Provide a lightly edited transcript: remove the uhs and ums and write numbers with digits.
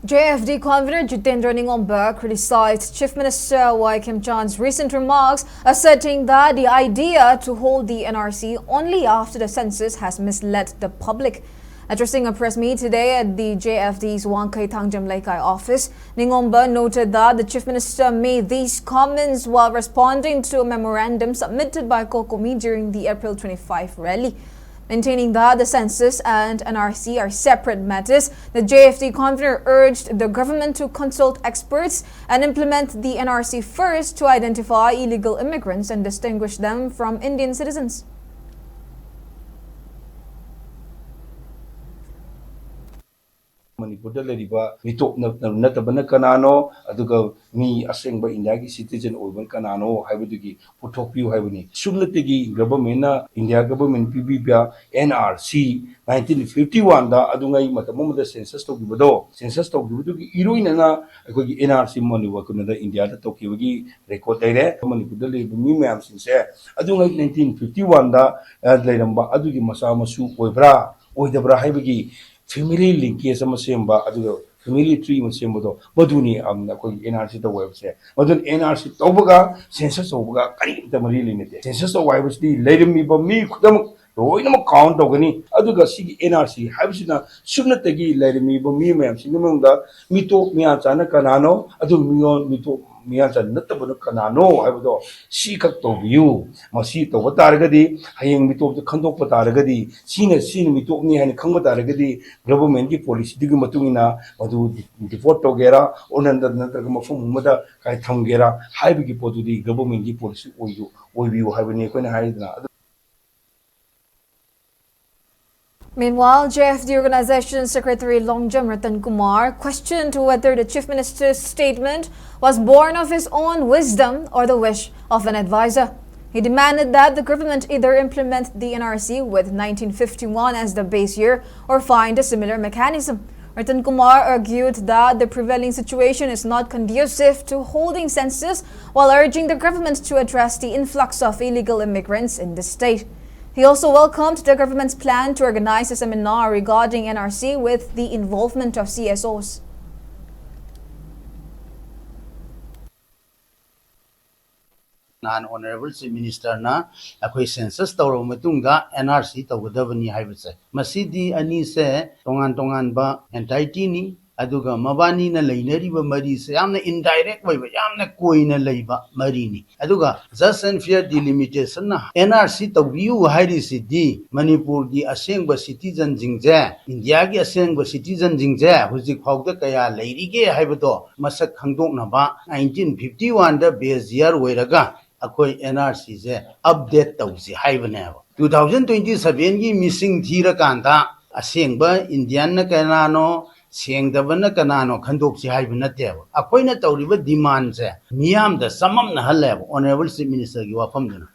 JFD Convener Jitendra Ningomba criticized Chief Minister Y. Kim Chan's recent remarks, asserting that the idea to hold the NRC only after the census has misled the public. Addressing a press meet today at the JFD's Wangkai Thangjam Laikai office, Ningomba noted that the Chief Minister made these comments while responding to a memorandum submitted by Kokomi during the April 25 rally. Maintaining that the census and NRC are separate matters, the JFD convener urged the government to consult experts and implement the NRC first to identify illegal immigrants and distinguish them from Indian citizens. Manipur leriba mitop natabana kanano aduga mi asengba India ki citizen oiban kanano haibudugi puthokpiu haibuni sumlategi government India government PBPA NRC 1951 da adungai matamamada census togibado census togibudugi iroina na akogi NRC manuwa kunada India da tokibagi record daire Manipur leriba mi mayam sinse adungai 1951 da leiramba adugi masa masu oibra oidabra haibagi family linkage sama semba aduga family tree ma sembodo baduni amna ko NRC to website badun NRC tobaga census tobaga kari tamari limite census to website leirmi ba mi khudam loinam count togani aduga sigi NRC habsina sumnatagi leirmi ba mi mayam sinumda mito miya chana kanano adu miyo mito miyansa natabana kanano haibudo sikak tobiyu masi to bataragadi hayeng mitop de khandok bataragadi sina mitop ni hani khang bataragadi government ki policy digi matungina madu default togera onanda natraga mafum mada kai thamgera haibigi podudi government ki policy oibiyu haibani koina haidna. Meanwhile, JFD Organization Secretary Longjam Ratan Kumar questioned whether the Chief Minister's statement was born of his own wisdom or the wish of an advisor. He demanded that the government either implement the NRC with 1951 as the base year or find a similar mechanism. Ratan Kumar argued that the prevailing situation is not conducive to holding census while urging the government to address the influx of illegal immigrants in the state. He also welcomed the government's plan to organize a seminar regarding NRC with the involvement of CSOs. Non-Honorable Chief Minister na ako'y census tawro matunga NRC tawgadabani haibase. Masidi ani se tongan ba entity ni aduga mabani na lainariba mari se yamna indirect way yamna koina leiba mari ni aduga just and fair delimitation na NRC tawbiu hairi sidi Manipur di asengba citizen jingje India gi asengba citizen jingje hujik phawda kaya leirige haibado masak khangdokna ba 1951 da base year wairaga akoi NRC se update tawsi haibane 2027 gi missing thira kanda asengba Indian na kanano Sengdabana kanano khandokchi haiba nateba akoina tawriba demand se miyam da samam na halab Honorable Chief Minister gi wafam duna